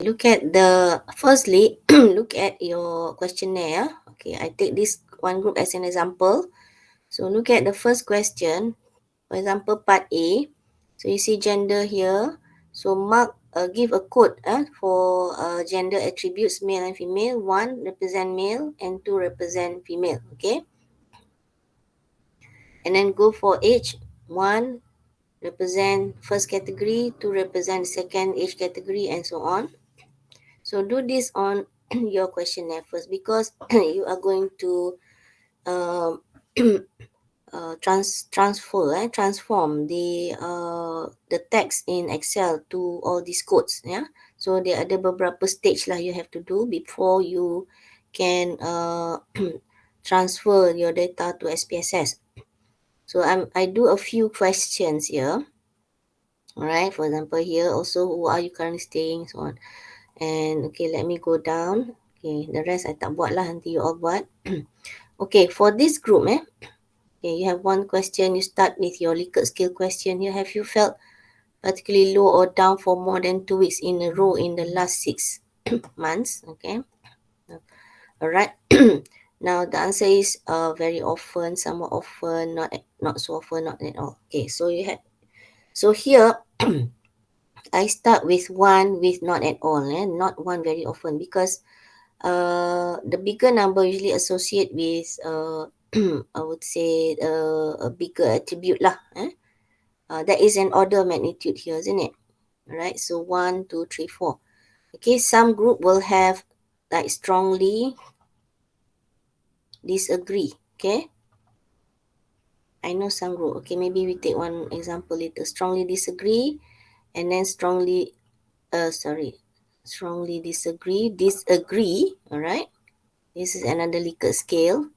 look at firstly, look at your questionnaire. Okay, I take this one group as an example. So look at the first question. For example, part A. So you see gender here. So mark, give a code for gender attributes, male and female. 1 represent male and 2 represent female. Okay. And then go for age. 1 represent first category, 2 represent second age category, and so on. So do this on your questionnaire first, because you are going to um, transform the text in Excel to all these codes. Yeah, so there ada beberapa stage lah you have to do before you can transfer your data to SPSS. So I do a few questions here. Alright, for example here also, who are you currently staying, so on. And okay, let me go down. Okay, the rest I tak buat lah, nanti you all buat. Okay, for this group okay, you have one question. You start with your Likert scale question here. Have you felt particularly low or down for more than 2 weeks in a row in the last 6 months? Okay. Alright. Now the answer is very often, somewhat often, not so often, not at all. Okay, so here I start with one with not at all, not one very often, because the bigger number usually associate with I would say a bigger attribute lah. That is an order of magnitude here, isn't it? Right. So 1, 2, 3, 4. Okay. Some group will have like strongly disagree. Okay. I know some group. Okay. Maybe we take one example later. Strongly disagree, and then strongly disagree. All right. This is another Likert scale.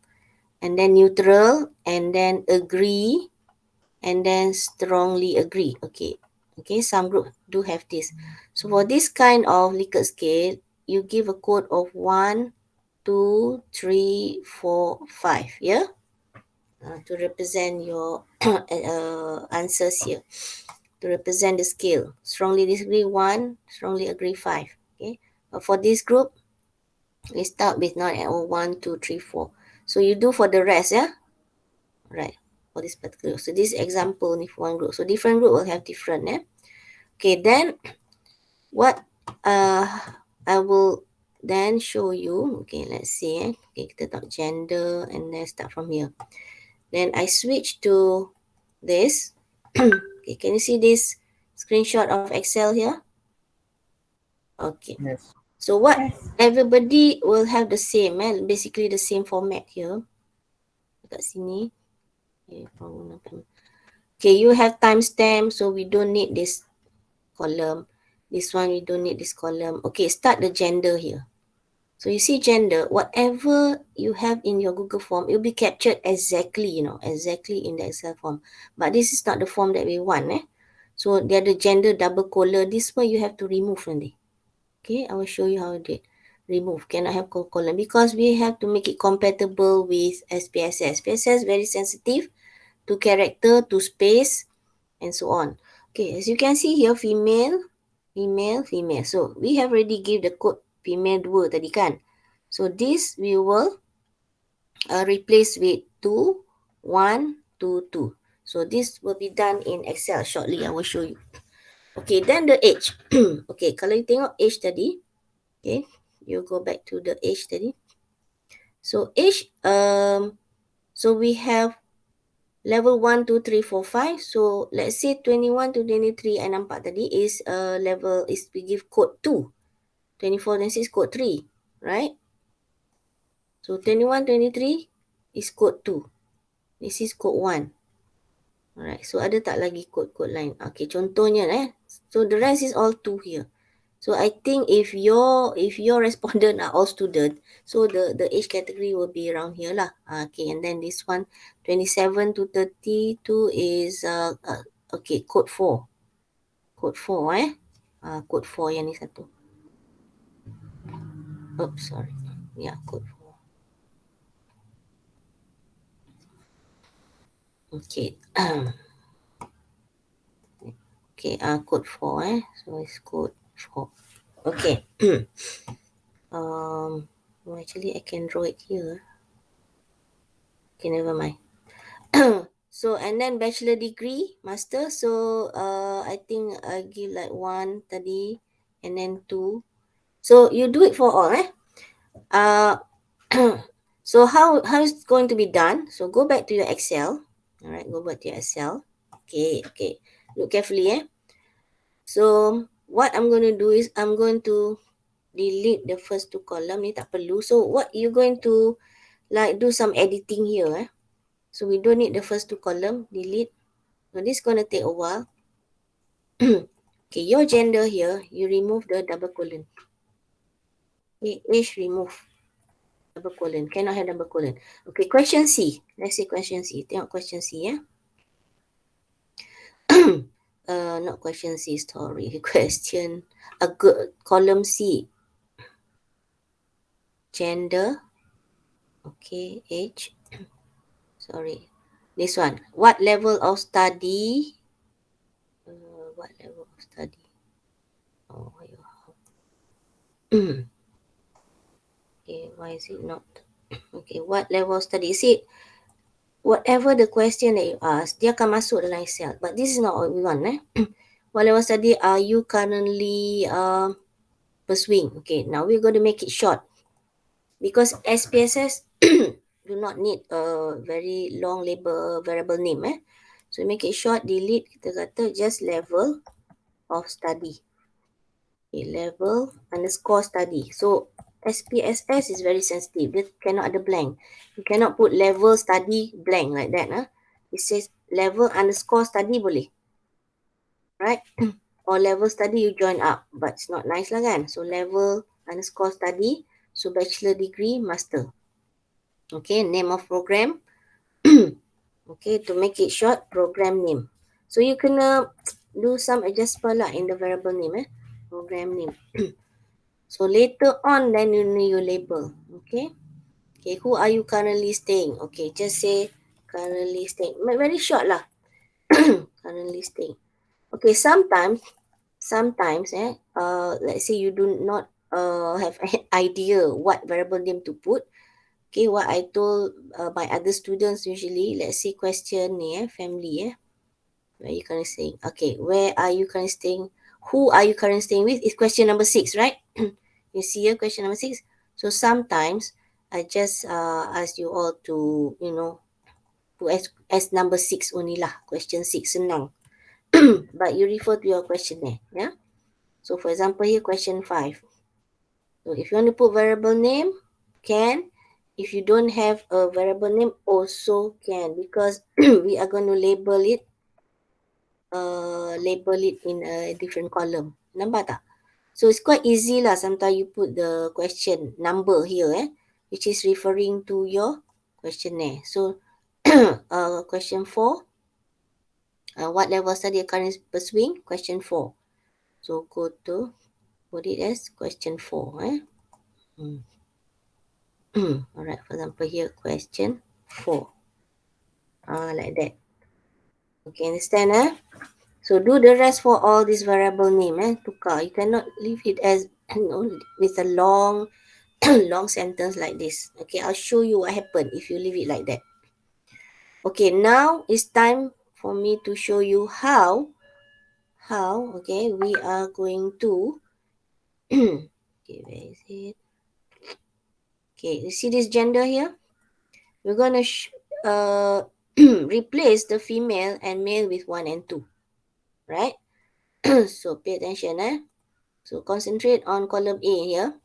And then neutral, and then agree, and then strongly agree. Okay. Okay, some group do have this. So for this kind of Likert scale, you give a code of 1, 2, 3, 4, 5. Yeah. To represent your answers here. To represent the scale. Strongly disagree 1, strongly agree 5. Okay. But for this group, we start with not at all 1, 2, 3, 4. So you do for the rest, yeah? Right, for this particular. So this example only for one group. So different group will have different. Okay, then what I will then show you. Okay, let's see. Okay, kita tak gender, and then start from here. Then I switch to this. Okay, can you see this screenshot of Excel here? Okay. Yes. So what everybody will have the same, basically the same format here. Dekat sini. Okay, you have timestamp, so we don't need this column. This one, we don't need this column. Okay, start the gender here. So you see gender, whatever you have in your Google form, it will be captured exactly, exactly in the Excel form. But this is not the form that we want. So the other gender double colon, this one you have to remove nanti. Okay, I will show you how I did. Remove, cannot have colon, because we have to make it compatible with SPSS. SPSS very sensitive to character, to space, and so on. Okay, as you can see here, female. So we have already give the code female 2 tadi kan. So this we will replace with 2, 1, 2, 2. So this will be done in Excel shortly. I will show you. Okay, then the age. Okay, kalau you tengok age tadi, okay, you go back to the age tadi. So age, so we have level 1, 2, 3, 4, 5. So let's say 21 to 23 I nampak tadi is level, is we give code 2. 24, 26 code 3, right? So 21, 23 is code 2. This is code 1. Alright, so ada tak lagi code-code lain? Okay, contohnya so the rest is all 2 here. So I think if your respondent are all student, so the age category will be around here lah. Okay, and then this one 27 to 32 is okay, code 4. Code 4 code 4 yang ni satu. Oops, sorry. Yeah, code 4. Okay. Okay, code 4 so it's code 4. Okay. Well, actually I can draw it here. Okay, never mind. So and then bachelor degree, master. So I think I give like 1 tadi and then 2. So you do it for all, eh? Uh so how is it going to be done? So go back to your Excel. All right, go back to your Excel. Okay, okay. Look carefully, eh? So what I'm going to do is I'm going to delete the first 2 column. Ni tak perlu. So what you going to like do some editing here, eh? So we don't need the first 2 column. Delete. So this is going to take a while. Okay, your gender here, you remove the double colon. Okay, age remove double colon. Cannot have double colon. Okay, question C. Let's say question C. Tengok question C, ya. Not question C, story. Question, a good column C. Gender. Okay, age. Sorry. This one. What level of study? What level of study? Oh, okay, why is it not? Okay, what level of study? See, whatever the question that you ask, dia akan masuk dalam Excel. But this is not what we want, eh? What level of study are you currently pursuing? Okay, now we're going to make it short. Because SPSS do not need a very long label variable name, eh? So make it short, delete, kita kata just level of study. Okay, level underscore study. So SPSS is very sensitive. They cannot ada blank. You cannot put level study blank like that. It says level underscore study boleh. Right? Or level study you join up. But it's not nice lah kan. So level underscore study. So bachelor degree, master. Okay, name of program. Okay, to make it short, program name. So you kena do some adjustment lah in the variable name, eh? Program name. So later on, then you know your label. Okay. Okay, who are you currently staying? Okay, just say currently staying. Very short lah. Currently staying. Okay, sometimes, let's say you do not have an idea what variable name to put. Okay, what I told my other students usually, let's say question ni, family, where are you currently staying? Okay, where are you currently staying? Who are you currently staying with? Is question number 6, right? You see here, question number 6. So sometimes I just ask you all to, put as number 6 only lah. Question 6, senang. But you refer to your questionnaire, yeah? So for example here, question 5. So if you want to put variable name, can. If you don't have a variable name, also can. Because we are going to label it in a different column. Nampak tak? So it's quite easy lah. Sometimes you put the question number here, which is referring to your questionnaire. So question 4. What level study are currently pursuing? Question 4. So go to, put it as question 4. Alright, for example here, question 4. Like that. Okay, understand, So do the rest for all this variable name, tukar. You cannot leave it as with a long long sentence like this. Okay, I'll show you what happened if you leave it like that. Okay, now it's time for me to show you how okay, we are going to okay, where is it? Okay, you see this gender here? We're gonna replace the female and male with 1 and 2, right? So pay attention, So concentrate on column A here.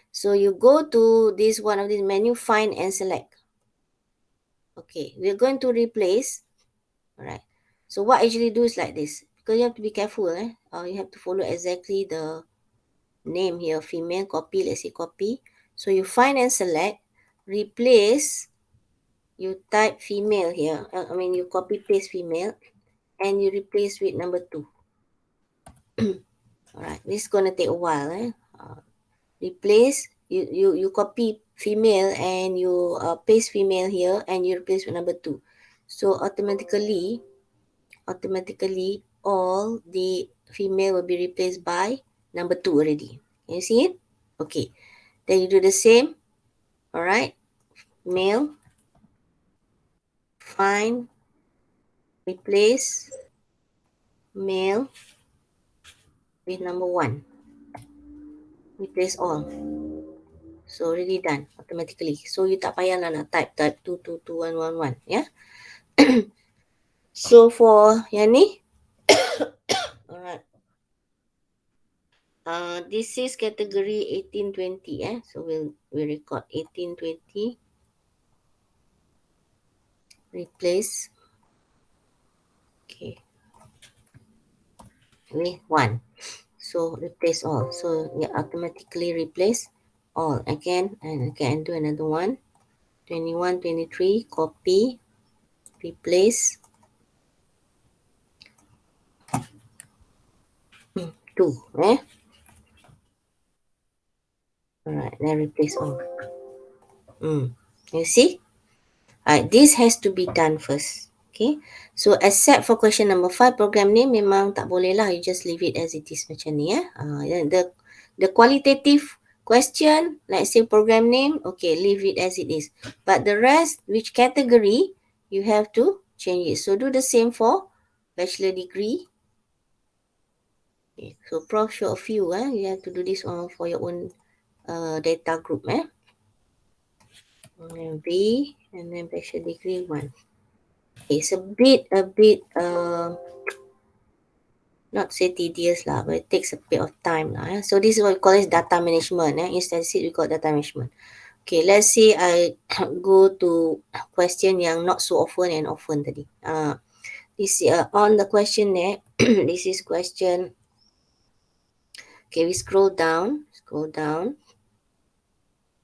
So you go to this one of this menu, find and select. Okay, we're going to replace. Alright. So what I usually do is like this. Because you have to be careful, you have to follow exactly the name here. Female, copy, let's say copy. So you find and select, replace, you type female here. You copy paste female and you replace with number 2. Alright, this is gonna take a while, replace, you copy female and you paste female here and you replace with number 2. So automatically all the female will be replaced by number 2 already. Can you see it? Okay. Then you do the same. All right. Male, find, replace male with number 1. Replace all. So already done automatically. So you tak payah lah nak type 2222111. Yeah. So for yang ni, alright. This is category 1820. So we'll record 1820. Replace. Okay. With 1. So replace all. So you automatically replace all again, and again do another one. 21, 23, copy, replace 2. Alright, then replace all. You see? This has to be done first. Okay. So except for question number 5, program name memang tak boleh lah. You just leave it as it is macam ni. The qualitative question, let's say program name, okay, leave it as it is. But the rest, which category, you have to change it. So do the same for bachelor degree. Okay. So Prof show a few. You have to do this for your own data group. And then B, and then bachelor degree 1. It's a bit not say tedious lah, but it takes a bit of time lah. So this is what we call it data management. Instead we got data management. Okay, let's say I go to question yang not so often and often tadi. This on the question there. This is question. Okay, we scroll down.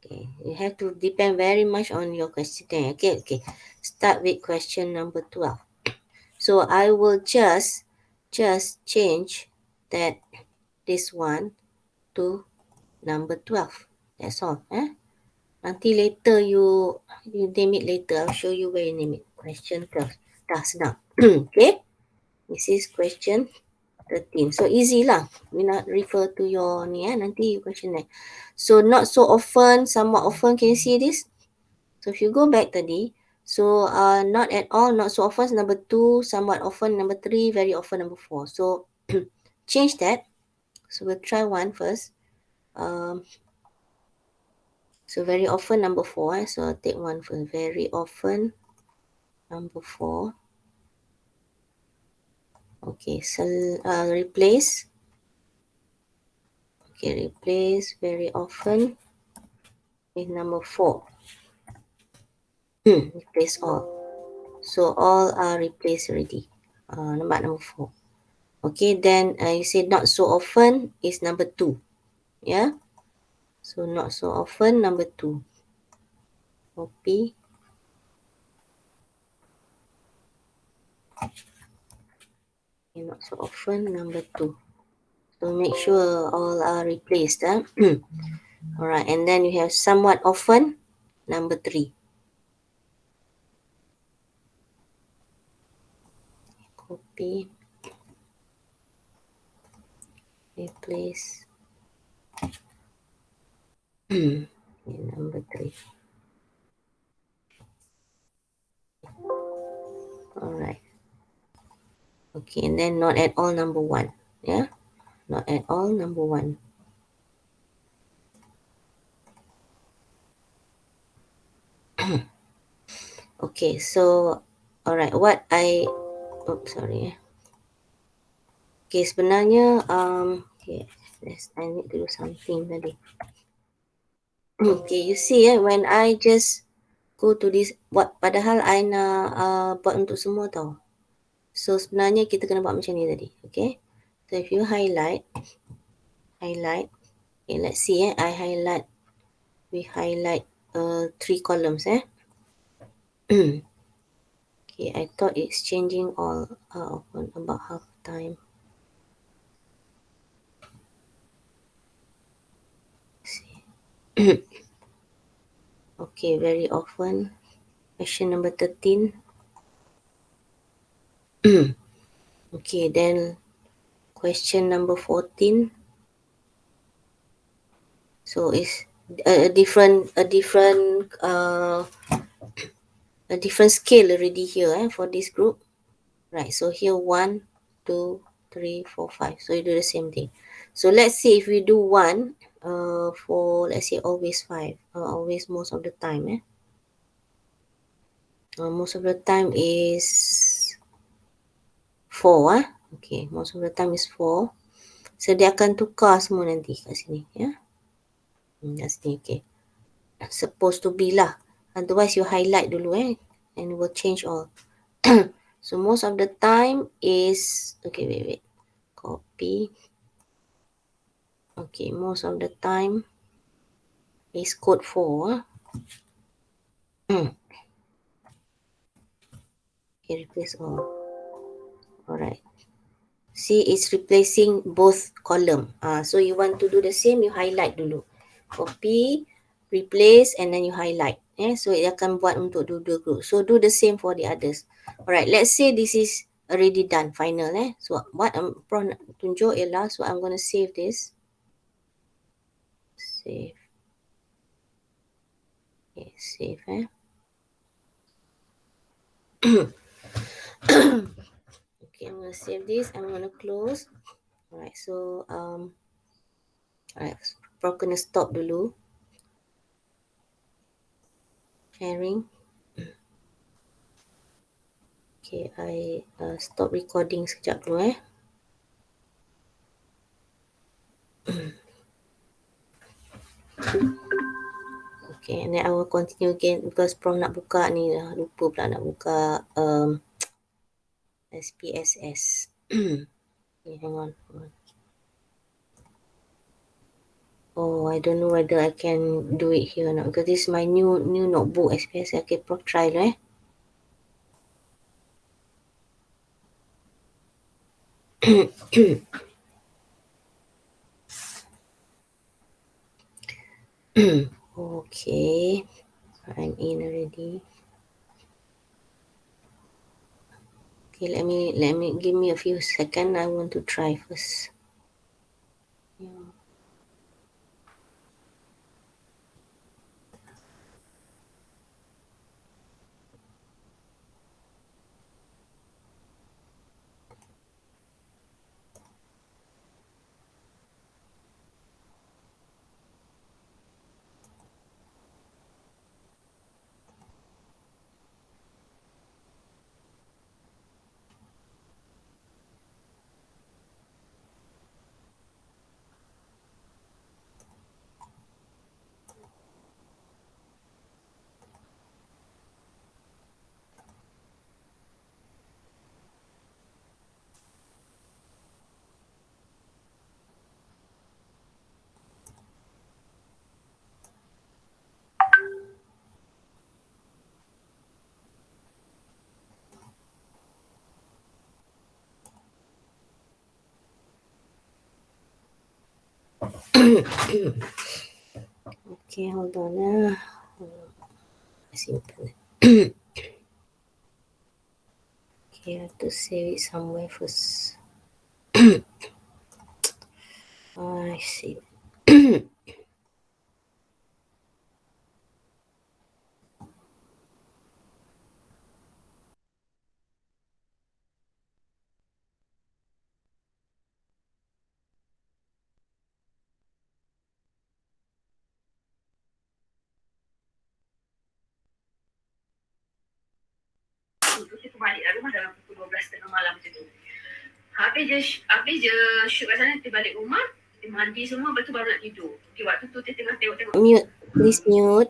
Okay, you have to depend very much on your question there. Okay. Start with question number 12. So I will just change that this one to number 12. That's all. Nanti later you name it later. I'll show you where you name it. Question 12. Dah senang. Okay. This is question 13. So easy lah. We not refer to your ni nanti you question that. So not so often, somewhat often. Can you see this? So if you go back tadi, so not at all, not so often, number 2, somewhat often, number 3, very often, number 4. So change that. So we'll try one first. So very often, number 4. So I'll take one first. Very often, number 4. Okay, so replace. Okay, replace very often with number 4. Replace all. So all are replaced already. Number 4. Okay, then you say not so often is number 2. Yeah. So not so often, number 2. Copy. Okay, not so often, number 2. So make sure all are replaced. Alright, and then you have somewhat often, number 3. Copy. Replace. Okay, number 3. Alright. Okay, and then not at all, number 1. Yeah, not at all, number 1. Okay, so alright, what I sorry. Okay, sebenarnya okay, I need to do something tadi. Okay, you see when I just go to this, padahal I nak buat untuk semua tau. So sebenarnya kita kena buat macam ni tadi. Okay, so if you highlight, okay, let's see we highlight 3 columns. Okay, I thought it's changing all often about half time. Okay, very often. Question number 13. Okay, then question number 14. So it's a different scale already here for this group. Right, so here 1, 2, 3, 4, 5. So you do the same thing. So let's see if we do 1 for, let's say, always 5. Always most of the time. Most of the time is 4. Okay, most of the time is 4. So dia akan tukar semua nanti kat sini. Kat sini, okay. Supposed to be lah. Otherwise you highlight dulu and it will change all. So most of the time is, okay, wait. Copy. Okay, most of the time is code 4. Okay, replace all. Alright. See, it's replacing both column. So you want to do the same, you highlight dulu. Copy, replace, and then you highlight. So it akan buat untuk dua group. So do the same for the others. Alright, let's say this is already done, final. So what Prof nak tunjuk ialah, so I'm going to save this. Save. Okay, save. Okay, I'm going to save this. I'm going to close. Alright, so alright, Prof kena stop dulu. Sharing. Okay, I stop recording sekejap dulu. Okay, and then I will continue again because Prof nak buka ni dah. Lupa pula nak buka SPSS. Okay, hang on. Oh, I don't know whether I can do it here or not because this is my new notebook SPSS. Okay, Prof try lah. Okay, I'm in already. Okay, let me give me a few seconds. I want to try first. Yeah. Okay, hold on. Simple. Okay, I have to save it somewhere first. I see. Kita balik rumah dalam pukul 12 tengah malam macam tu. Habis je shoot kat sana, kita balik rumah, kita mandi semua, lepas tu baru nak tidur. Okay, waktu tu kita tengah tengok-tengok. Mute, please mute.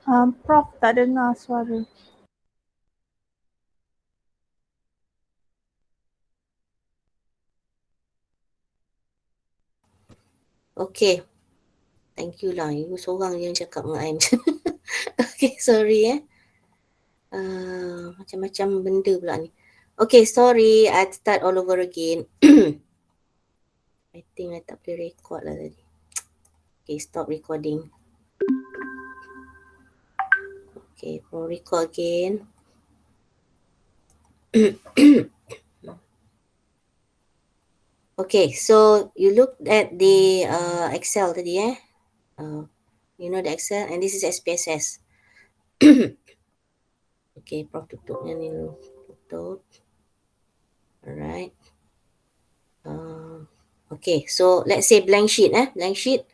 Prof, tak dengar suara. Okay. Thank you lah. You seorang yang cakap dengan I macam okay, sorry macam-macam benda pula ni. Okay, sorry. I start all over again. I think I tak boleh record lah tadi. Okay, stop recording. Okay, we'll record again. Okay, so you look at the Excel tadi you know the Excel, and this is SPSS. Okay, Prof tutupnya ni dulu. Tutup. Alright. Okay, so let's say blank sheet blank sheet.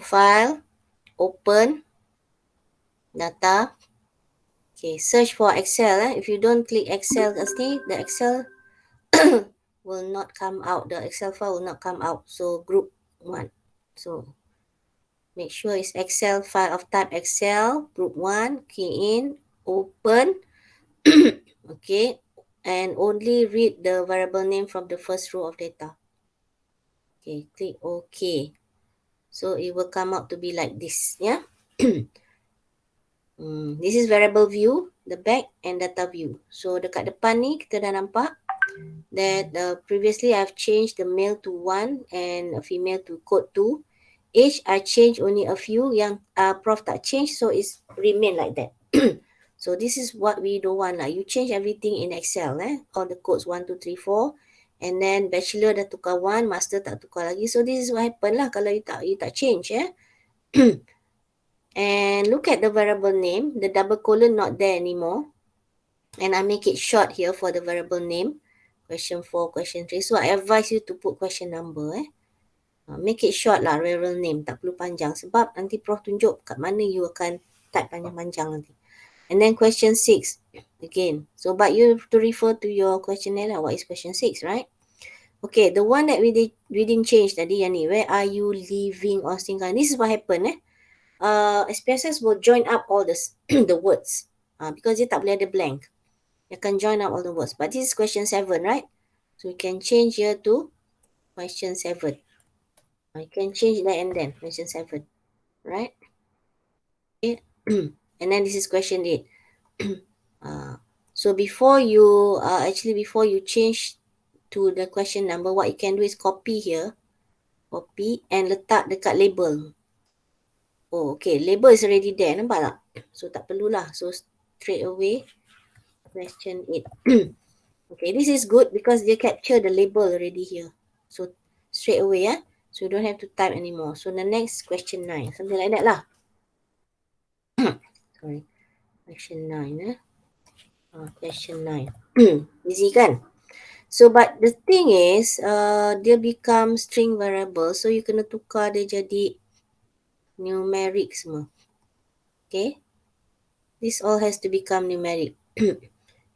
File, open, data. Okay, search for Excel if you don't click Excel the Excel will not come out. The Excel file will not come out. So group 1. So make sure it's Excel file of type Excel, group 1, key in, open. Okay, and only read the variable name from the first row of data. Okay, click OK. So it will come out to be like this, yeah. This is variable view, the back and data view. So dekat depan ni kita dah nampak that previously I've changed the male to 1 and a female to code 2. Age I changed only a few, yang Prof tak change, so it's remain like that. So this is what we don't want lah. You change everything in Excel all the codes 1, 2, 3, 4, and then bachelor dah tukar 1, master tak tukar lagi. So this is what happen lah kalau you tak change And look at the variable name, the double colon not there anymore. And I make it short here for the variable name. Question 4, question 3. So I advise you to put question number Make it short lah, variable name. Tak perlu panjang. Sebab nanti Prof tunjuk kat mana you akan type panjang-panjang nanti. And then question 6. Again. So but you have to refer to your questionnaire lah. What is question 6, right? Okay, the one that we didn't change tadi yang ni. Where are you living or single? This is what happened SPSS will join up all the words because dia tak boleh ada blank. Dia akan join up all the words. But this is question 7, right? So you can change here to question 7. You can change that and then question 7, right? Okay. And then this is question 8. So before you before you change to the question number, what you can do is copy here. Copy and letak dekat label. Oh, okay. Label is already there. Nampak tak? So, tak perlulah. So, straight away, question 8. Okay, this is good because they capture the label already here. So, straight away, So, you don't have to type anymore. So, the next question 9. Something like that lah. Sorry. Question 9, question 9. Easy kan? So, but the thing is, dia become string variable. So, you kena tukar dia jadi numeric semua. Okay? This all has to become numeric.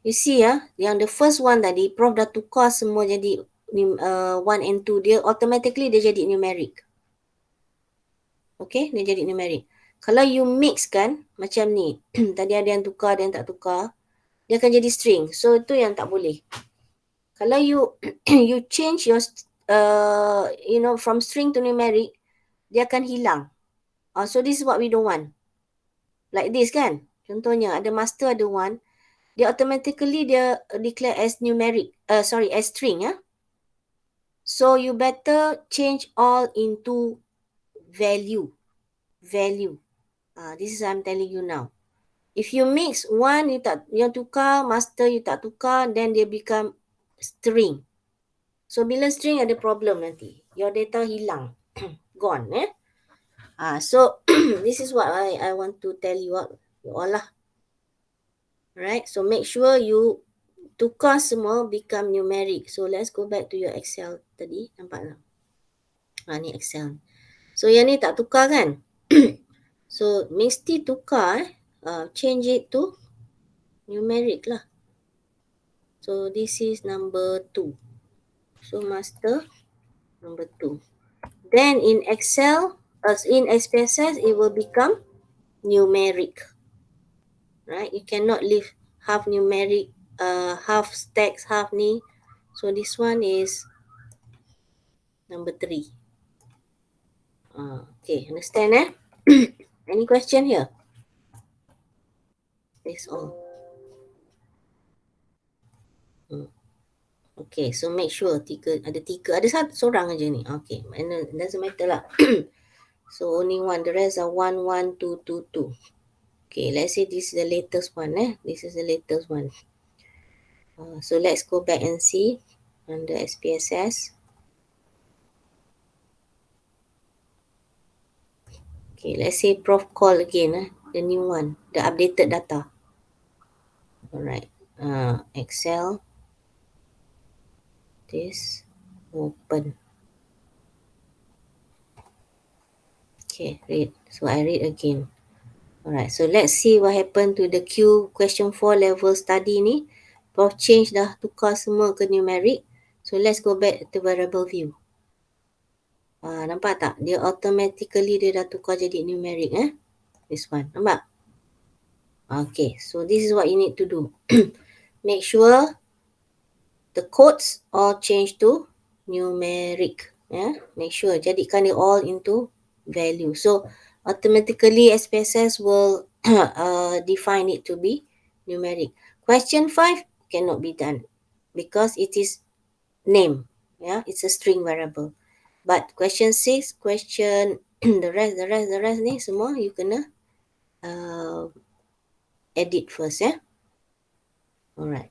You see yang the first one tadi, Prof dah tukar semua jadi 1 and 2. Dia automatically dia jadi numeric. Okay, dia jadi numeric. Kalau you mix kan, macam ni. Tadi ada yang tukar, ada yang tak tukar. Dia akan jadi string. So, itu yang tak boleh. Kalau you you change your, from string to numeric, dia akan hilang. So, this is what we don't want. Like this kan. Contohnya, ada master, ada 1. Dia automatically dia declare as numeric, as string So you better change all into value. This is what I'm telling you now. If you mix 1, you tukar, master you tak tukar, then they become string. So bila string ada problem nanti. Your data hilang. Gone So this is what I want to tell you all lah. Right, so make sure you tukar semua become numeric. So let's go back to your Excel tadi. Nampak tak? Ni Excel. So yang ni tak tukar kan? So mesti tukar change it to numeric lah. So this is number 2. So master number 2. Then in Excel, in SPSS, it will become numeric, right? You cannot leave half numeric, half stacks, half ni. So this one is number 3. Okay, understand Any question here? That's all. Okay, so make sure ada tiga, ada satu seorang aja ni. Okay, doesn't matter lah. So only one, the rest are 1, 1, 2, 2, 2. Okay, let's say this is the latest one. This is the latest one. So let's go back and see under SPSS. Okay, let's say Prof call again, the new one, the updated data. Alright, Excel, this, open. Okay, read. So I read again. Alright, so let's see what happened to the Q question 4 level study ni. Prof change dah tukar semua ke numeric. So let's go back to variable view. Nampak tak? Dia automatically dia dah tukar jadi numeric This one, nampak? Okay, so this is what you need to do. Make sure the codes all change to numeric. Make sure jadikan dia all into value. So automatically SPSS will define it to be numeric. Question 5 cannot be done because it is name. It's a string variable. But question 6, question the rest ni semua you kena edit first. Alright.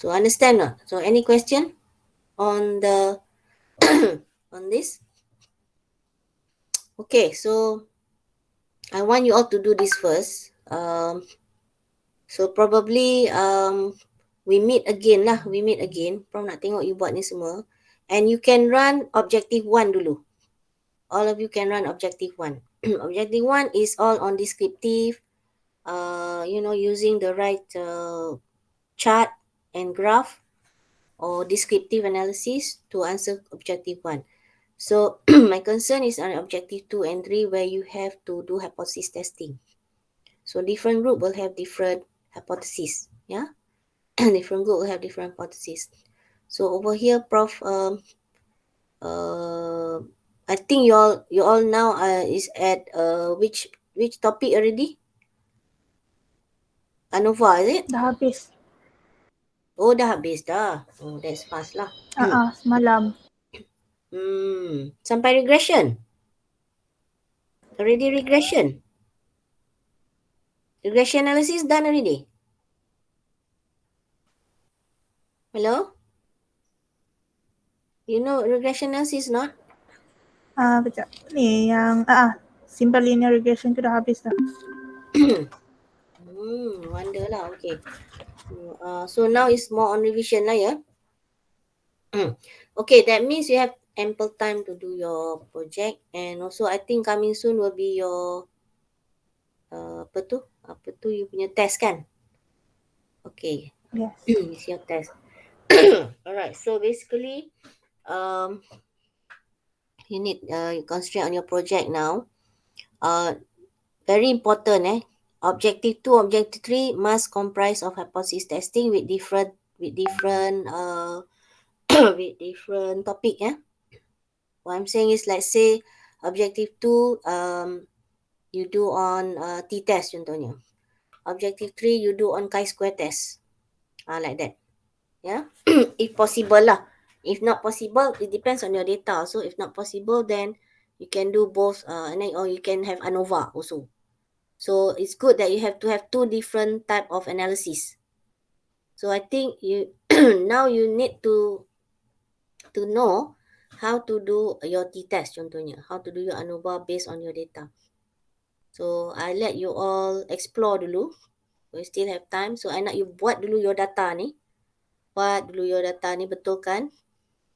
So understand not? So any question on the on this? Okay, so I want you all to do this first. So probably we meet again lah. We meet again. Prof nak tengok you buat ni semua. And you can run objective 1 dulu. All of you can run objective 1. Objective 1 is all on descriptive, using the right chart and graph or descriptive analysis to answer objective 1. So my concern is on objective 2 and 3 where you have to do hypothesis testing. So different group will have different hypotheses. Different group will have different hypotheses. So over here, Prof, I think you all now is at which topic already? ANOVA, is it? Dah habis. Oh, dah habis dah. Oh, that's fast lah. Semalam. Sampai regression? Already regression? Regression analysis done already? Hello? You know regression analysis not? Kejap. Ni yang simple linear regression tu dah habis dah. Wonder lah. Okay. So now it's more on revision lah Okay, that means you have ample time to do your project, and also I think coming soon will be your apa tu you punya test kan? Okay. Yes. It's your test. Alright, so basically you need concentrate on your project now. Very important objective 2, objective 3 must comprise of hypothesis testing with different with different topic. What I'm saying is, let's say objective 2 you do on t-test contohnya. Objective 3 you do on chi-square test. Like that. If possible lah. If not possible, it depends on your data. So if not possible, then you can do both or you can have ANOVA also. So it's good that you have to have 2 different type of analysis. So I think you now you need to know how to do your t-test contohnya. How to do your ANOVA based on your data. So I let you all explore dulu. We still have time. So I nak you buat dulu your data ni. Buat dulu your data ni, betul kan?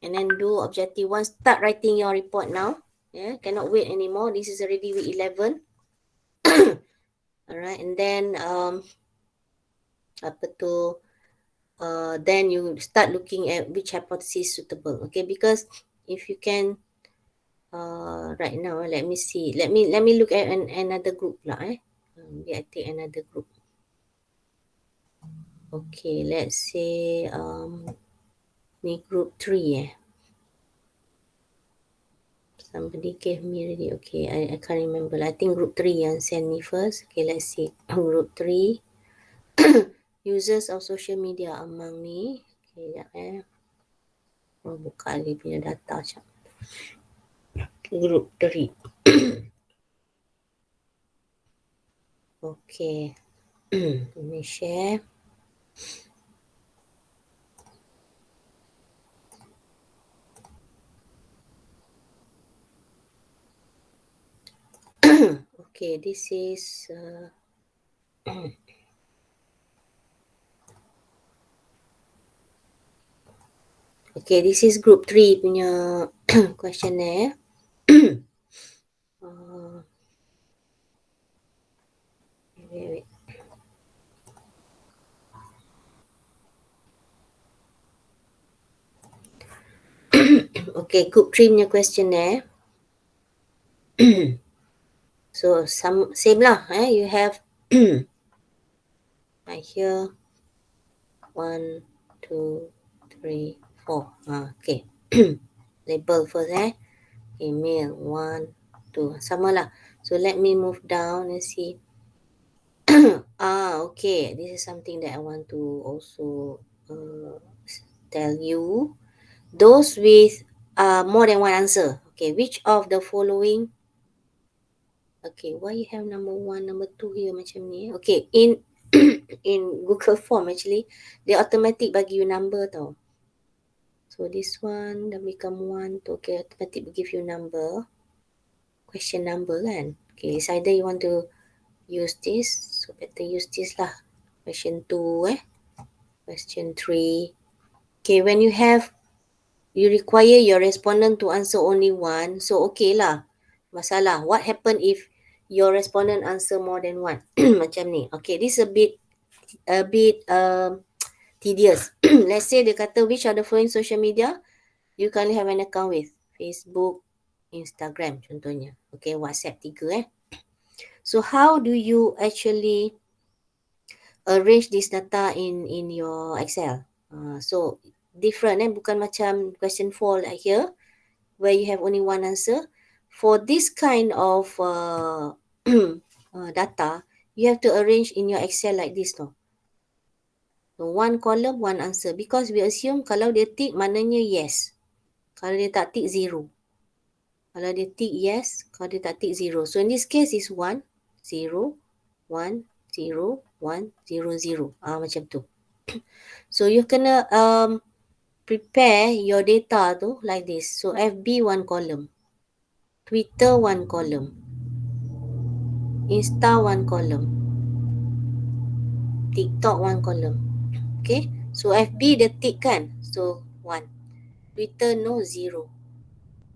And then do objective 1. Start writing your report now. Cannot wait anymore. This is already week 11. Alright, and then then you start looking at which hypothesis suitable. Okay, because if you can right now, let me see. Let me look at another group lah. I take another group. Okay, let's say ni group 3 Somebody gave me already. Okay, I can't remember. I think group 3 yang send me first. Okay, let's see. Group 3. Users of social media among ni. Okay, sekejap buka dia punya data sekejap. Group 3. Okay. Let me share. Okay, this is okay, this is group 3 punya questionnaire. Wait. Okay, group 3 punya questionnaire. So same lah. You have right here 1, 2, 3, 4. Okay. Label first Email 1, 2. Sama lah. So let me move down and see. Okay. This is something that I want to also tell you. Those with more than one answer. Okay. Which of the following? Okay. Why you have number 1, number 2 here macam ni? Okay. In Google Form actually, they automatic bagi you number tau. So this one dah become 1, 2. Okay. Automatic give you number. Question number kan. Okay. It's either you want to use this. So better use this lah. Question 2 Question 3. Okay. When you require your respondent to answer only one. So okay lah. Masalah. What happen if your respondent answer more than one? Macam ni. Okay. This is a bit tedious. Let's say dia kata which of the following social media you currently have an account with? Facebook, Instagram contohnya. Okay. WhatsApp 3 So how do you actually arrange this data in your Excel? So different bukan macam question 4 like here where you have only one answer. For this kind of data, you have to arrange in your Excel like this So one column, one answer. Because we assume kalau dia tick maknanya yes. Kalau dia tak tick 0. Kalau dia tick yes, kalau dia tak tick 0. So in this case is 1, 0, 1, 0, 1, 0, 0. Macam tu. So you kena prepare your data tu like this. So FB 1 column. Twitter 1 column. Insta 1 column. TikTok 1 column. Okay. So FB dia tick kan. So 1. Twitter no 0.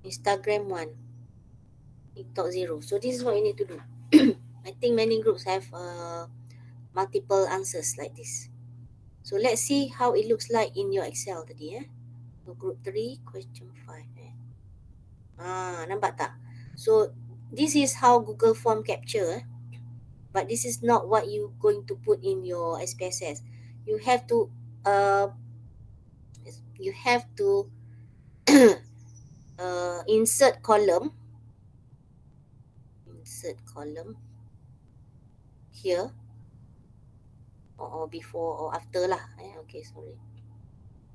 Instagram 1. TikTok 0. So this is what you need to do. I think many groups have multiple answers like this. So let's see how it looks like in your Excel tadi So group 3, question 5 nampak tak? So this is how Google Form capture but this is not what you going to put in your SPSS. You have to insert column here or before or after lah okay, sorry,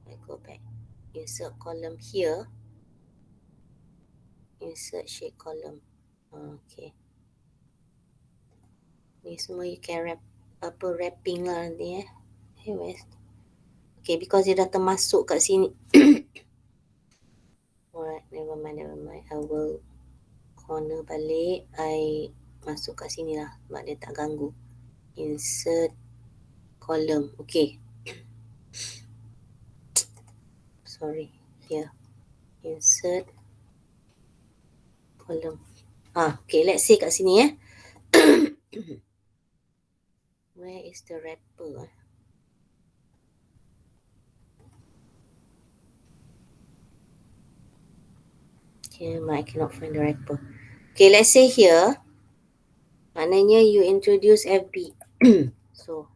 I go back. Insert column here, insert shade column. Okay, ni semua you can wrapping lah nanti okay, because dia dah termasuk kat sini. Alright, never mind. I will corner balik. I masuk kat sini lah sebab dia tak ganggu. Insert column. Okay. Sorry. Here. Insert column. Okay, let's say kat sini Where is the wrapper? Okay, I cannot find the wrapper. Okay, let's say here. Maknanya you introduce FB. So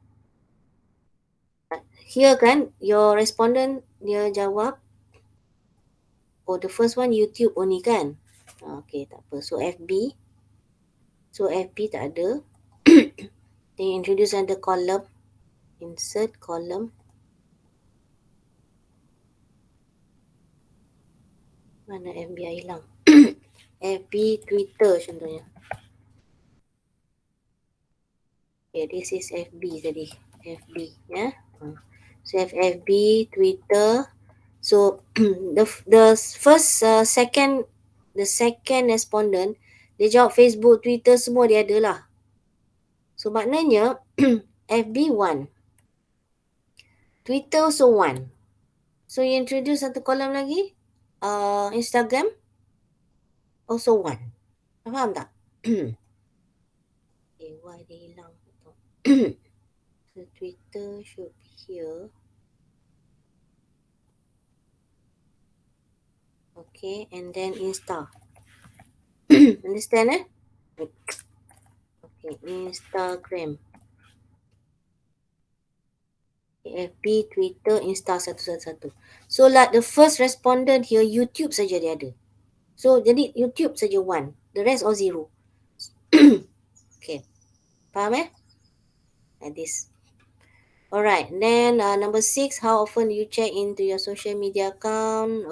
here kan your respondent dia jawab, oh the first one YouTube only kan. Okay, tak apa. So FB tak ada. Then you introduce another column. Insert column. Mana FB hilang? FB Twitter contohnya. Okay, this is FB tadi. FB ya. So FB, Twitter. So the first the second respondent dia jawab Facebook, Twitter semua dia ada lah. So maknanya FB 1, Twitter also 1. So you introduce satu kolom lagi, Instagram also 1. Faham tak? Okay, why dia hilang? So Twitter should be here. Okay, and then Insta. Understand Okay, Instagram. FB, Twitter, Insta satu. So like the first respondent here, YouTube saja dia ada. So jadi YouTube saja 1. The rest all 0. Okay. Faham Like this. Alright, then number 6, how often you check into your social media account?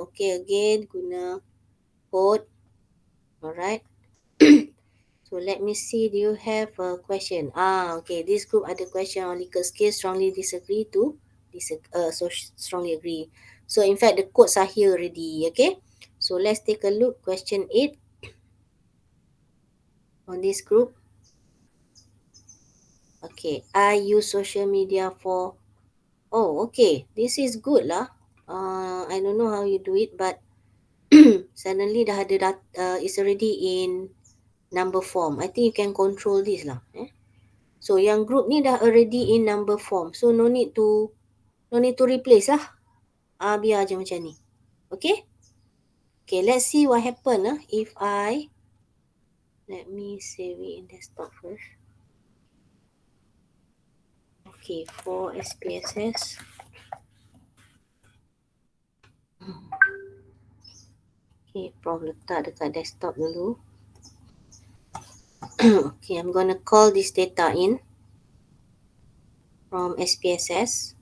Okay, again, guna code. Alright. So let me see, do you have a question? Okay, this group ada question on legal skills, strongly disagree to strongly agree. So in fact, the codes are here already, okay? So let's take a look, question 8 on this group. Okay, I use social media for, okay, this is good lah. I don't know how you do it, but suddenly dah ada it's already in number form. I think you can control this lah. So yang group ni dah already in number form. So no need to replace lah. Biar je macam ni. Okay? Okay, let's see what happen if let me save it in desktop first. Okay, for SPSS. Okay, Prof letak dekat desktop dulu. Okay, I'm gonna call this data in from SPSS.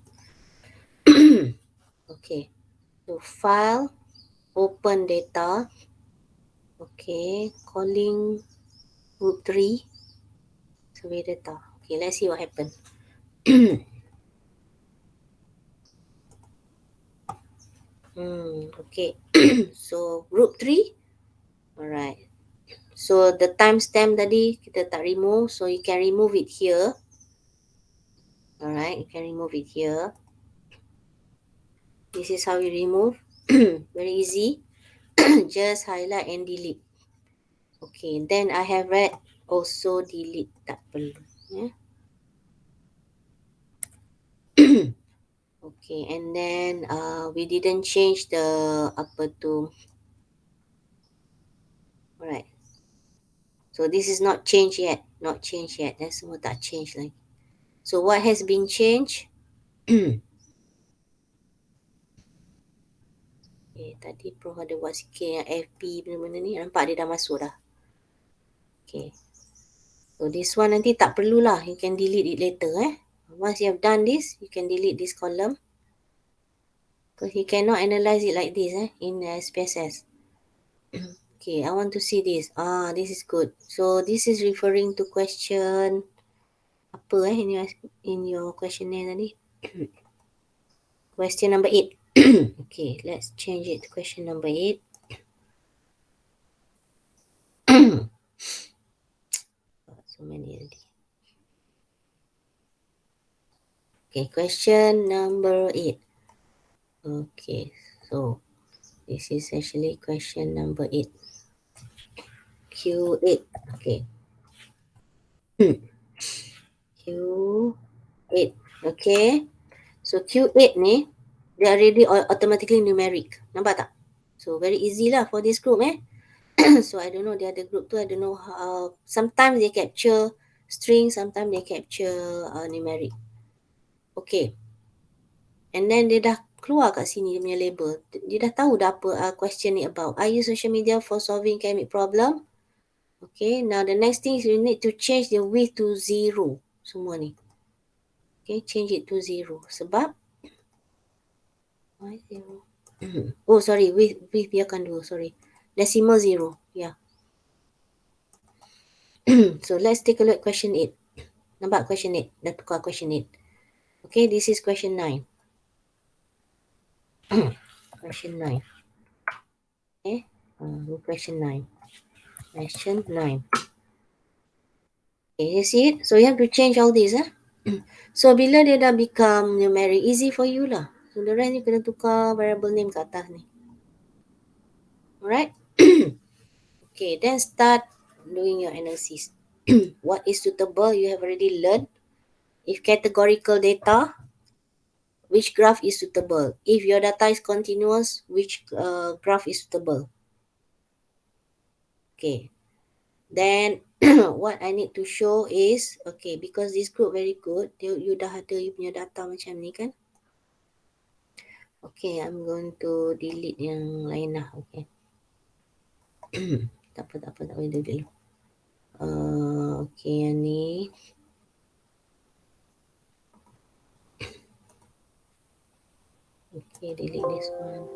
Okay, so file, open data. Okay, calling group 3, survey data. Okay, let's see what happened. Okay, so group 3. Alright, so the timestamp tadi kita tak remove, so you can remove it here. Alright, you can remove it here. This is how you remove. Very easy. Just highlight and delete. Okay, then I have read also delete, tak perlu. Okay, and then we didn't change the alright. So this is not changed yet. That's semua tak change lagi. So what has been changed? Okay, tadi Prof ada buat sikit yang FB benda-benda ni. Nampak dia dah masuk dah. Okay. So this one nanti tak perlulah. You can delete it later Once you have done this, you can delete this column. Because you cannot analyze it like this in SPSS. Okay, I want to see this. This is good. So this is referring to question apa in your questionnaire tadi. Question number 8. Okay, let's change it to question number 8. So many already. Okay, question number 8. Okay, so this is actually question number 8. Q8. Okay. Q8. Okay. So Q8 ni, they are already automatically numeric. Nampak tak? So very easy lah for this group So I don't know the other group too. I don't know how. Sometimes they capture string, sometimes they capture numeric. Okay. And then dia dah keluar kat sini dia punya label. Dia dah tahu dah apa question ni about. I use social media for solving academic problem. Okay, now the next thing is you need to change the width to 0. Semua ni. Okay, change it to 0. Sebab why 0? Oh, sorry, width biarkan dulu, sorry. Decimal 0, yeah. So let's take a look at question 8. Nampak question 8? Dah tukar question 8. Okay, this is question 9. Question 9. Okay, question 9. Question 9. Okay, you see it? So you have to change all these. So bila dia dah become numeric, easy for you lah. So the rest you kena tukar variable name kat atas ni. Alright? Okay, then start doing your analysis. What is suitable? You have already learned. If categorical data, which graph is suitable? If your data is continuous, which graph is suitable? Okay. Then what I need to show is, okay, because this group very good, you dah ada you punya data macam ni kan? Okay, I'm going to delete yang lain lah. Okay. tak apa, tak boleh delete dulu. Okay, yang ni. Okay, delete this one.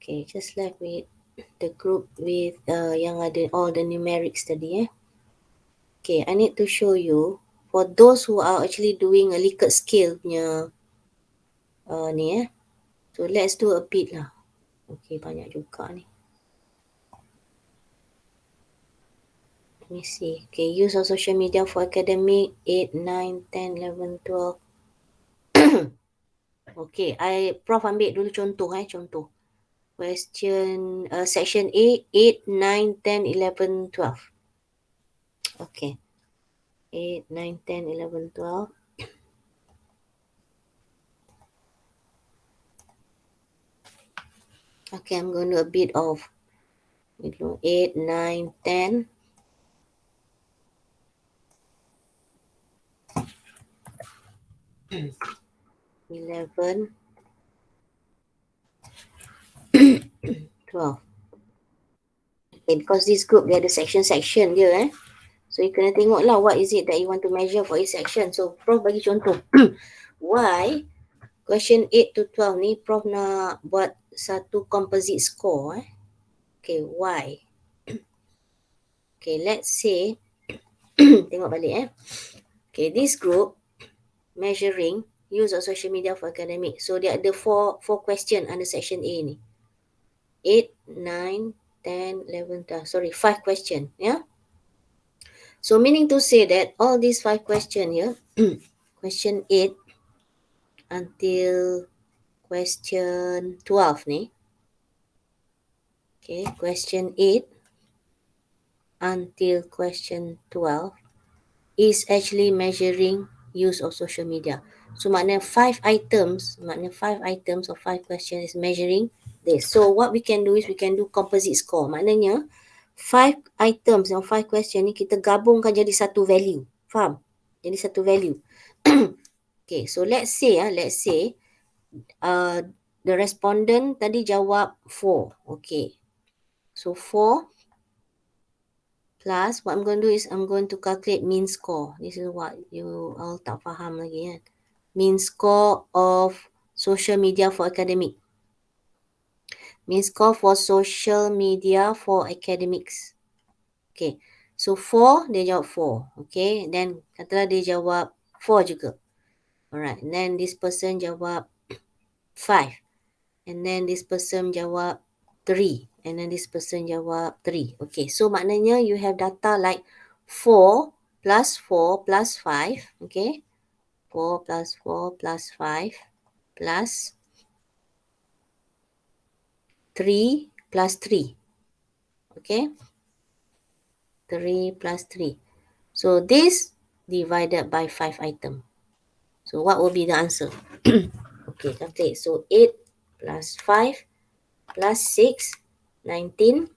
Okay, just left with the group with yang ada all the numerics tadi. Okay, I need to show you for those who are actually doing a Likert scale punya ni. So let's do a bit lah. Okay, banyak juga ni. Let me see. Okay, use of social media for academic 8, 9, 10, 11, 12. Okay, Prof ambil dulu contoh contoh. Question section A 8, 9, 10, 11, 12. Okay. 8, 9, 10, 11, 12. Okay, I'm going to do a bit of 8, 9, 10. Mm. 11, 12. Okay, because this group dia ada section dia So you kena tengok lah what is it that you want to measure for each section. So Prof bagi contoh. Why question 8 to 12 ni Prof nak buat satu composite score Okay, why? Okay, let's say tengok balik Okay, this group measuring use of social media for academic. So dia ada four question under section A ni. 8, 9, 10, 11, 12. Sorry, 5 question. So meaning to say that all these 5 question here, question 8 until question 12 ni. Okay, question 8 until question 12 is actually measuring use of social media. So maknanya 5 items of 5 questions is measuring this. So what we can do is we can do composite score. Maknanya 5 items yang 5 question ni kita gabungkan jadi satu value. Faham? Jadi satu value. Okay, so let's say the respondent tadi jawab 4. Okay. So 4 plus what I'm going to do is I'm going to calculate mean score. This is what you all tak faham lagi Mean score of social media for academic. Mean score for social media for academics. Okay. So 4, dia jawab 4. Okay. Then katalah dia jawab 4 juga. Alright. And then this person jawab 5. And then this person jawab 3. And then this person jawab 3. Okay. So maknanya you have data like 4 plus 4 plus 5. Okay. 4 plus 4 plus 5 plus 3 plus 3. Okay. 3 plus 3. So this divided by 5 item. So what will be the answer? Okay, calculate. So 8 plus 5 plus 6, 19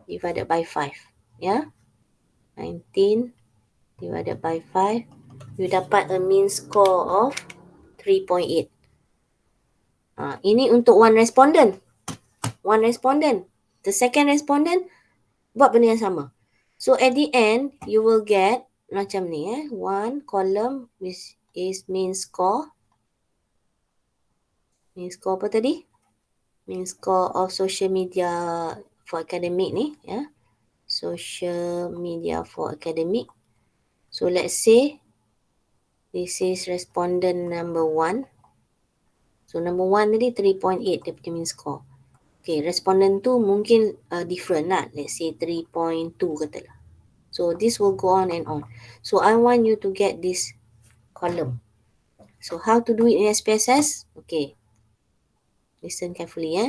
divided by 5. Yeah. 19 divided by 5. You dapat a mean score of 3.8. Ini untuk one respondent. One respondent. The second respondent buat benda yang sama. So at the end, you will get macam ni one column which is mean score. Mean score apa tadi? Mean score of social media for academic ni. Ya. Social media for academic. So let's say this is respondent number 1. So number 1 tadi 3.8 dia punya mean score. Okay, respondent tu mungkin different lah. Let's say 3.2 katalah. So this will go on and on. So I want you to get this column. So how to do it in SPSS? Okay. Listen carefully.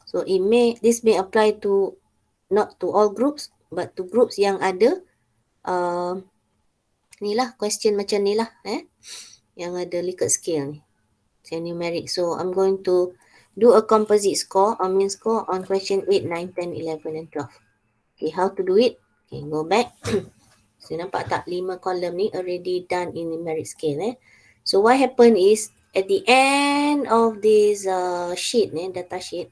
So this may apply to not to all groups, but to groups yang ada ni lah question macam ni lah. Yang ada Likert scale ni. So numeric. So I'm going to do a composite score or mean score on question 8, 9, 10, 11 and 12. Okay, how to do it? Okay, go back. So nampak tak 5 column ni already done in numeric scale. So what happened is at the end of this sheet ni, data sheet,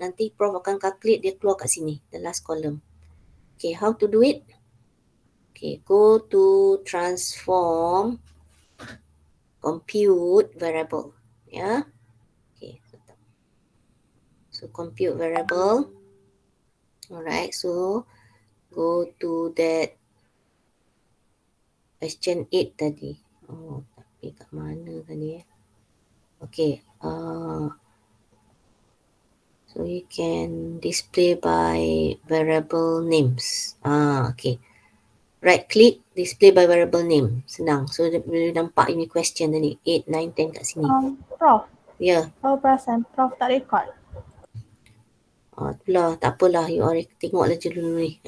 nanti Prof akan calculate dia keluar kat sini, the last column. Okay, how to do it? Okay, go to transform compute variable. Yeah. Okay. So compute variable. Alright, so go to that question 8 tadi. Oh, tapi kat mana tadi Okay. So you can display by variable names. Okay. Right click, display by variable name. Senang. So boleh nampak ini question tadi. 8, 9, 10 kat sini. Prof. Ya. Tahu perasan Prof tak record. Itulah. Tak apalah. You all tengoklah je dulu ni.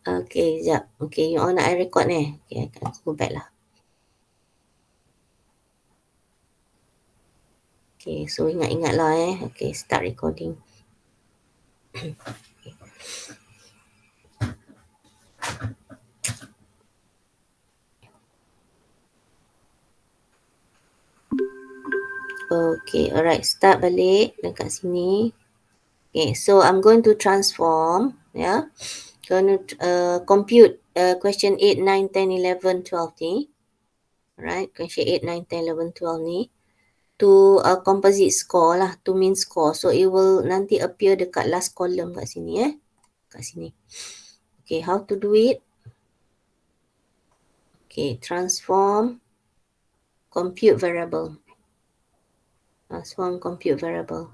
Okay, sekejap. Okay, you all nak I record ni. Okay, I go back lah. Okay, so ingat-ingatlah Okay, start recording. Okay, alright. Start balik dekat sini. Okay, so I'm going to transform. Yeah. Going to compute question 8, 9, 10, 11, 12 ni. Alright, question 8, 9, 10, 11, 12 ni. To a composite score lah, to mean score. So it will nanti appear dekat last column kat sini Kat sini. Okay, how to do it? Okay, transform compute variable. Transform compute variable.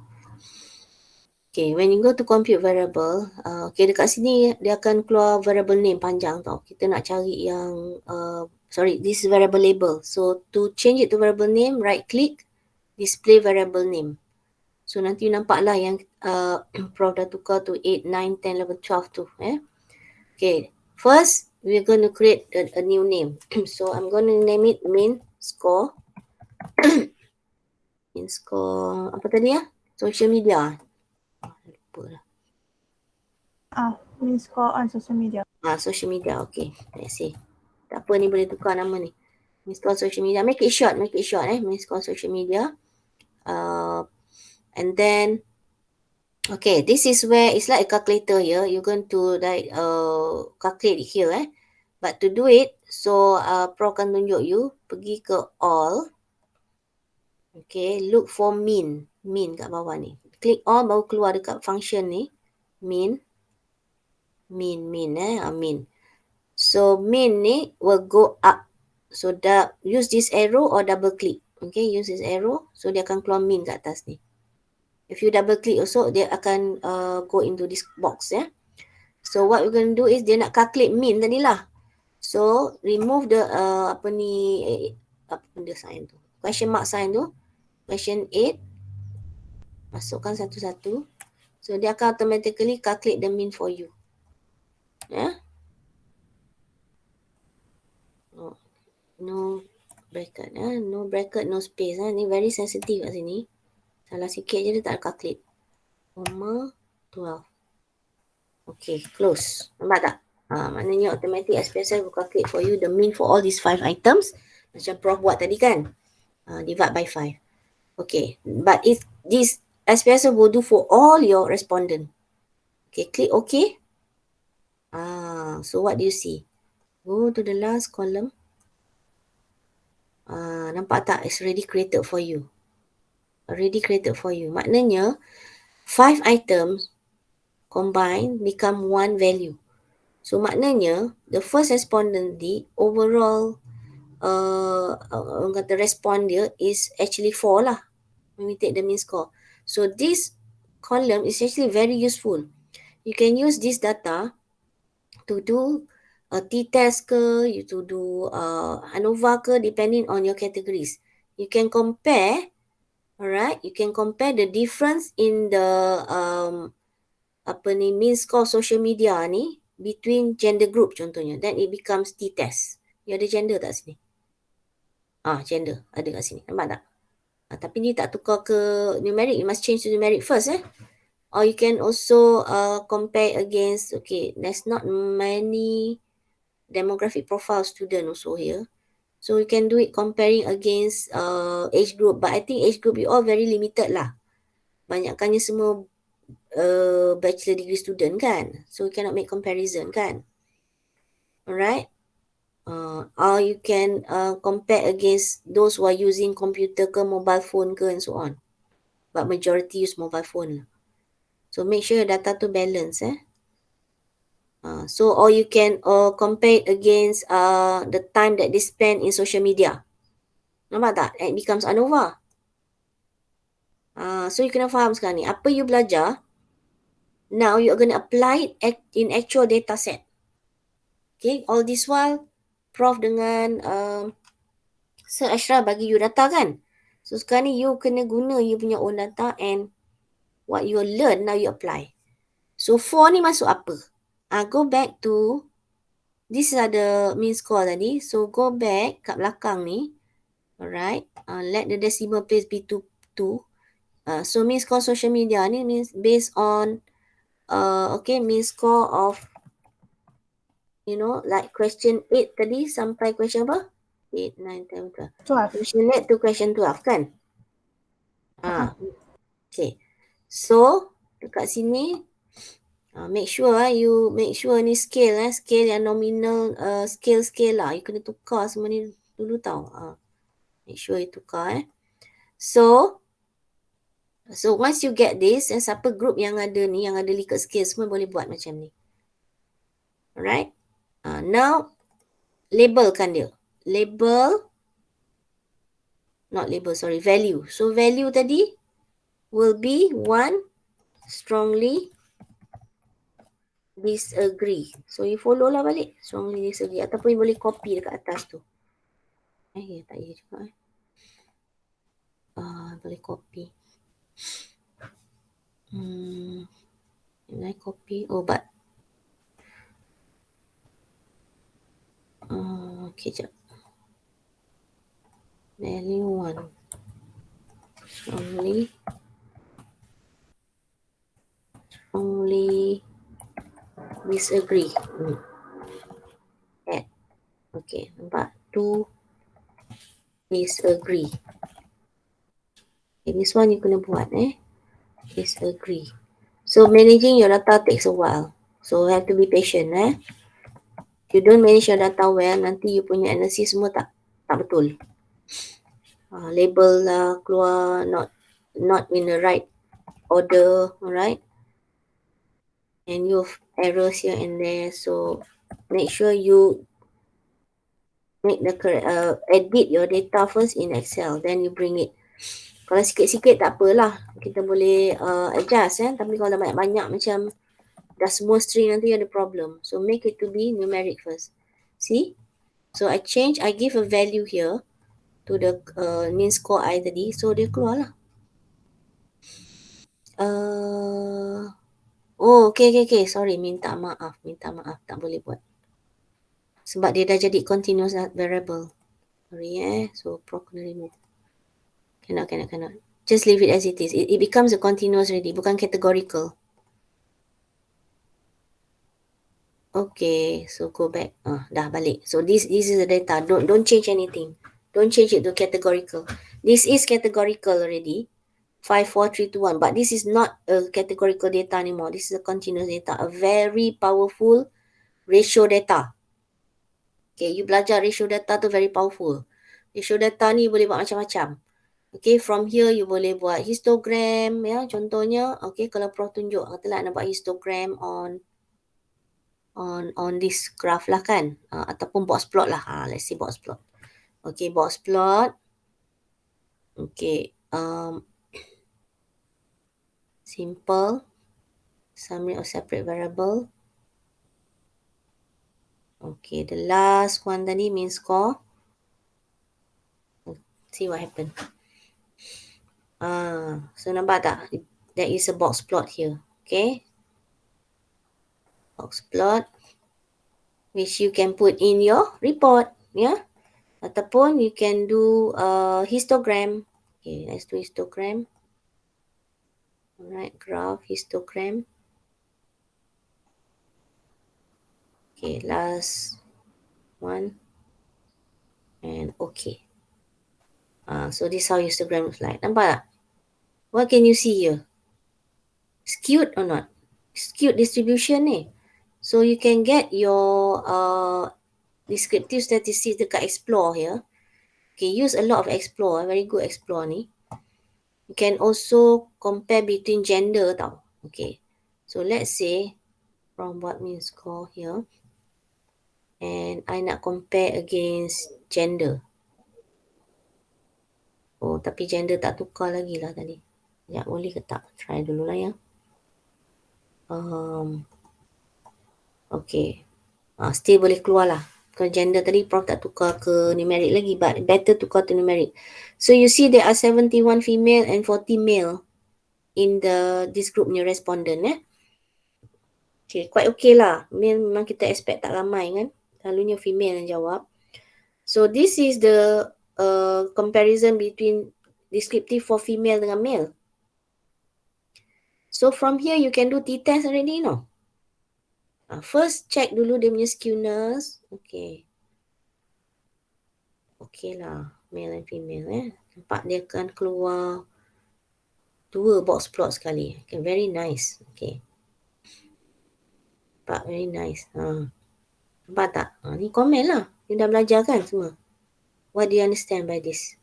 Okay, when you go to compute variable, okay dekat sini dia akan keluar variable name panjang tau. Kita nak cari yang, this is variable label. So to change it to variable name, right click, display variable name. So nanti you nampak lah yang Prof dah tukar tu 8, 9, 10, 11, 12 tu. Okay, first we're going to create a new name. So I'm going to name it mean score. Mean score, apa tadi social media. Lupa lah. Mean score on social media. Social media, okay. Let's see. Tak apa ni boleh tukar nama ni. Mean score social media. Make it short. Mean score social media. And then, okay, this is where it's like a calculator here. You're going to like calculate it here But to do it, so Prof akan tunjuk you pergi ke all. Okay, look for mean. Mean kat bawah ni. Click all baru keluar dekat function ni. Mean. Mean. So mean ni will go up. So use this arrow or double click. Okay, use this arrow. So dia akan keluar mean kat atas ni. If you double click also, dia akan go into this box So what we're going to do is dia nak calculate mean tadi lah. So remove the apa benda sign tu. Question mark sign tu. Question 8. Masukkan satu-satu. So dia akan automatically calculate the mean for you. Ya. Oh, no bracket. No bracket, no space. Ni very sensitive kat sini. Salah sikit je dia tak calculate. 12. Okay, close. Nampak tak? Maknanya automatic SPSS will calculate for you the mean for all these 5 items. Macam Prof buat tadi kan? Divide by 5. Okay, but if this SPSS will do for all your respondent. Okay, click OK. So what do you see? Go to the last column. Nampak tak? It's already created for you. Maknanya 5 items combine become one value. So maknanya the first respondent the overall orang kata respond dia is actually 4 lah when we take the mean score. So this column is actually very useful. You can use this data to do a t-test ke, you to do ANOVA ke, depending on your categories. You can compare, alright, you can compare the difference in the mean score social media ni between gender group contohnya. Then it becomes t-test. You ada gender tak sini? Gender ada kat sini. Nampak tak? Tapi ni tak tukar ke numeric. You must change to numeric first. Or you can also compare against, okay, there's not many demographic profile student also here. So you can do it comparing against age group. But I think age group you all very limited lah. Banyakkannya semua bachelor degree student kan. So you cannot make comparison kan. Alright. Or you can compare against those who are using computer ke mobile phone ke and so on. But majority use mobile phone lah. So make sure data tu balance so or you can compare it against the time that they spend in social media. Nampak tak? It becomes ANOVA. So you kena faham sekarang ni. Apa you belajar, now you're going to apply it in actual data set. Okay, all this while Prof dengan Sir Ashraf bagi you data kan. So sekarang ni you kena guna you punya own data and what you learn now you apply. So 4 ni masuk apa? Go back to, this is the mean score tadi. So go back kat belakang ni. Alright. Let the decimal place be 2. So mean score social media ni means based on mean score of like question 8 tadi sampai question apa? 8, 9, 10, 12. Question 8 to question 12 kan? Okay. So dekat sini make sure you make sure ni scale scale yang nominal scale lah. You kena tukar semua ni dulu tau. Make sure you tukar So once you get this, siapa group yang ada ni, yang ada Likert scale semua boleh buat macam ni. Alright. Now labelkan dia. Value. So value tadi will be 1 strongly disagree. So you follow lah balik. Strongly disagree. Ataupun you boleh copy dekat atas tu. Tak payah juga. Boleh copy. Can I copy? But okay, jap. Value 1 strongly disagree. Add. Okay, nampak? 2 disagree. Okay, this one you kena buat disagree. So managing your data takes a while. So have to be patient If you don't manage your data well, nanti you punya analysis semua tak betul. Label lah keluar not in the right order, alright? And you have errors here and there. So make sure you make the correct edit your data first in Excel, then you bring it. Kalau sikit-sikit tak apalah, kita boleh adjust tapi kalau dah banyak-banyak macam dah semua string nanti ada problem. So make it to be numeric first. See? So I give a value here to the mean score I tadi. So dia keluar lah. Oh, okay. Sorry, minta maaf. Tak boleh buat. Sebab dia dah jadi continuous variable. Sorry So, proc kena remove. Cannot. Just leave it as it is. It becomes a continuous already, bukan categorical. Okay, so go back. Dah balik. So this is the data. Don't change anything. Don't change it to categorical. This is categorical already. 5, 4, 3, 2, 1. But this is not a categorical data anymore. This is a continuous data. A very powerful ratio data. Okay, you belajar ratio data tu very powerful. Ratio data ni boleh buat macam-macam. Okay, from here you boleh buat histogram ya, contohnya. Okay, kalau Prof tunjuk, katalah nak buat histogram on this graph lah kan. Ataupun box plot lah. Let's say box plot. Okay, box plot. Okay, simple. Summary of separate variable. Okay, the last one tadi mean score. See what happened. So nampak tak? There is a box plot here. Okay. Box plot. Which you can put in your report. Yeah. Ataupun you can do histogram. Okay, let's do histogram. Alright, graph, histogram. Okay, last one. And okay. So this is how histogram looks like. Nampak tak? What can you see here? Skewed or not? Skewed distribution ni. So you can get your descriptive statistics dekat Explore here. Okay, use a lot of Explore. Very good Explore ni. You can also compare between gender tau. Okay. So let's say from what mean score here. And I nak compare against gender. Oh, tapi gender tak tukar lagi lah tadi. Sekejap, boleh ke tak? Try dulu lah ya. Okay. Still boleh keluar lah. Kalau gender tadi Prof tak tukar ke numeric lagi. But better tukar to numeric. So you see there are 71 female and 40 male in this group punya respondent Okay, quite okay lah. Male memang kita expect tak ramai kan. Selalunya female yang jawab. So this is the comparison between descriptive for female dengan male. So from here you can do t-test already First check dulu dia punya skewness. Okay. Okay lah. Male and female Nampak dia akan keluar 2 box plot sekali. Okay, very nice. Okay. Nampak very nice. Nampak tak? Ni komen lah. Dia dah belajar kan semua. What do you understand by this?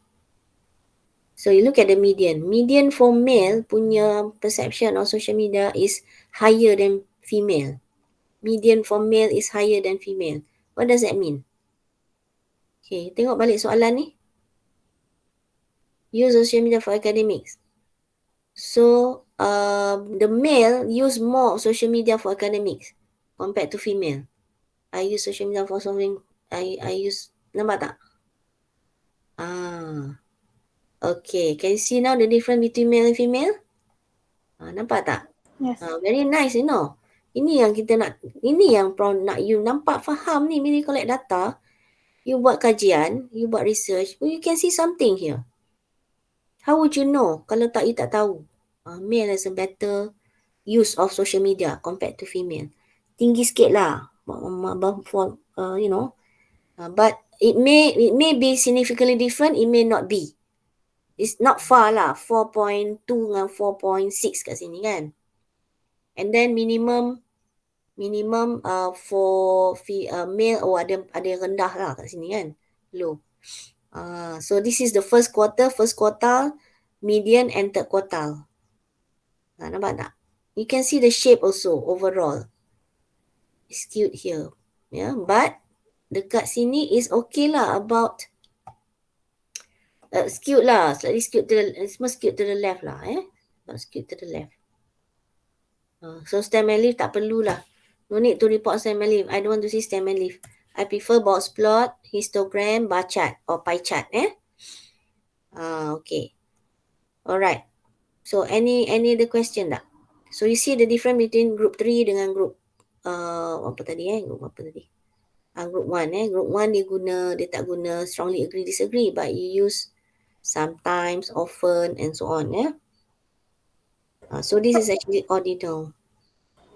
So you look at the median. Median for male punya perception on social media is higher than female. Median for male is higher than female. What does that mean? Okay, tengok balik soalan ni. Use social media for academics. So, the male use more social media for academics compared to female. I use social media for solving. I use, nampak tak? Okay, can you see now the difference between male and female? Nampak tak? Yes. Very nice, Ini yang kita nak, ini yang nak you nampak faham ni. Bila you collect data, you buat kajian, you buat research, you can see something here. How would you know kalau you tak tahu? Male has a better use of social media compared to female. Tinggi sikit lah. But it may be significantly different, it may not be. It's not far lah, 4.2 dengan 4.6 kat sini kan. And then minimum for male, ada yang rendah lah kat sini kan. Low. So this is the first quartile, median and third quartile. Nampak tak? You can see the shape also overall. It's skewed here. But dekat sini is okay lah, about skewed lah, slightly skewed to the left lah Not skewed to the left. So stem and leaf tak perlu lah. No need to report stem and leaf. I don't want to see stem and leaf. I prefer box plot, histogram, bar chart or pie chart Okay. Alright. So any other question tak? So you see the difference between group 3 dengan group apa tadi group apa tadi? Group 1 group 1 dia tak guna strongly agree disagree, but you use sometimes, often and so on so this is actually ordinal.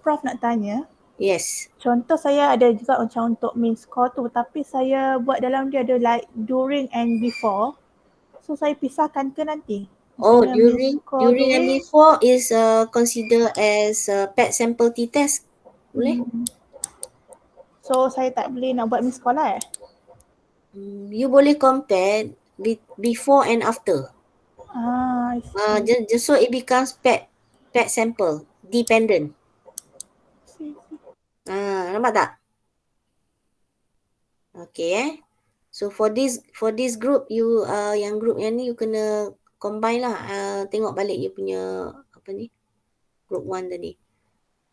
Prof nak tanya, Yes. contoh saya ada juga macam untuk main score tu, tapi saya buat dalam dia ada like during and before. So saya pisahkan ke nanti? Maksudnya During and before is consider as pet sample t-test. Boleh? So saya tak boleh nak buat miss call lah You boleh compare before and after. I see. Just so it becomes pet sample, dependent. Nampak tak? Okay So for this group, you yang group yang ni you kena combine lah. Tengok balik you punya apa ni, group 1 tadi.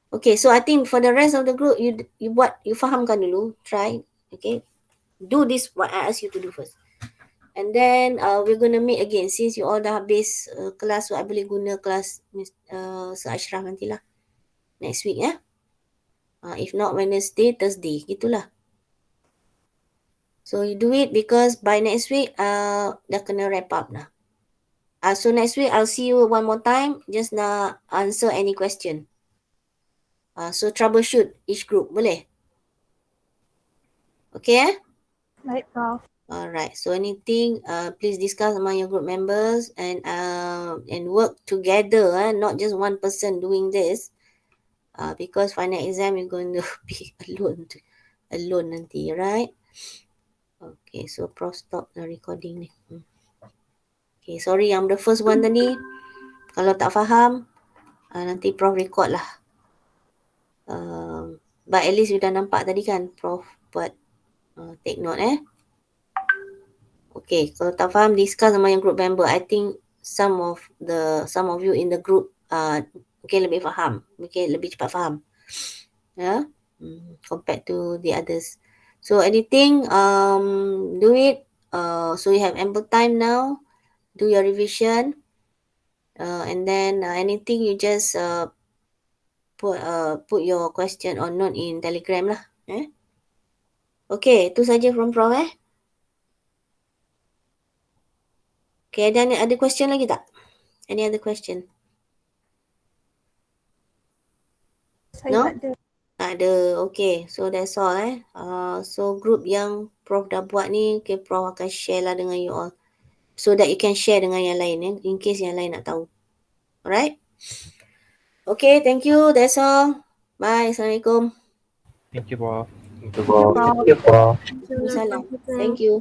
Okay, so I think for the rest of the group, you fahamkan dulu, try. Okay, do this what I ask you to do first. And then we're gonna meet again since you all dah habis kelas, so I boleh guna kelas Sir Ashraf nantilah next week if not Wednesday, Thursday, gitulah. So you do it because by next week dah kena wrap up dah. So next week I'll see you one more time, just nak answer any question. So troubleshoot each group, boleh? Okay Baik Prof. Alright, so anything please discuss among your group members and work together, not just one person doing this, because final exam you're going to be alone nanti, right? Okay, so Prof stop the recording ni. Okay, sorry yang the first one tadi, kalau tak faham nanti Prof record lah. But at least you dah nampak tadi kan Prof buat take note Okay, kalau tak faham, discuss sama yang group member. I think some of you in the group mungkin lebih faham, mungkin lebih cepat faham compared to the others. So anything do it so you have ample time now, do your revision and then anything you just put your question or note in Telegram lah. Okay, itu saja from Prof Okay, ada question lagi tak? Any other question? Saya tak ada. Tak ada. Okay, so that's all so group yang Prof dah buat ni, okay, Prof akan share lah dengan you all so that you can share dengan yang lain in case yang lain nak tahu. Alright? Okay, thank you. That's all. Bye. Assalamualaikum. Thank you, Prof. Thank you, Prof. Salam. Thank you.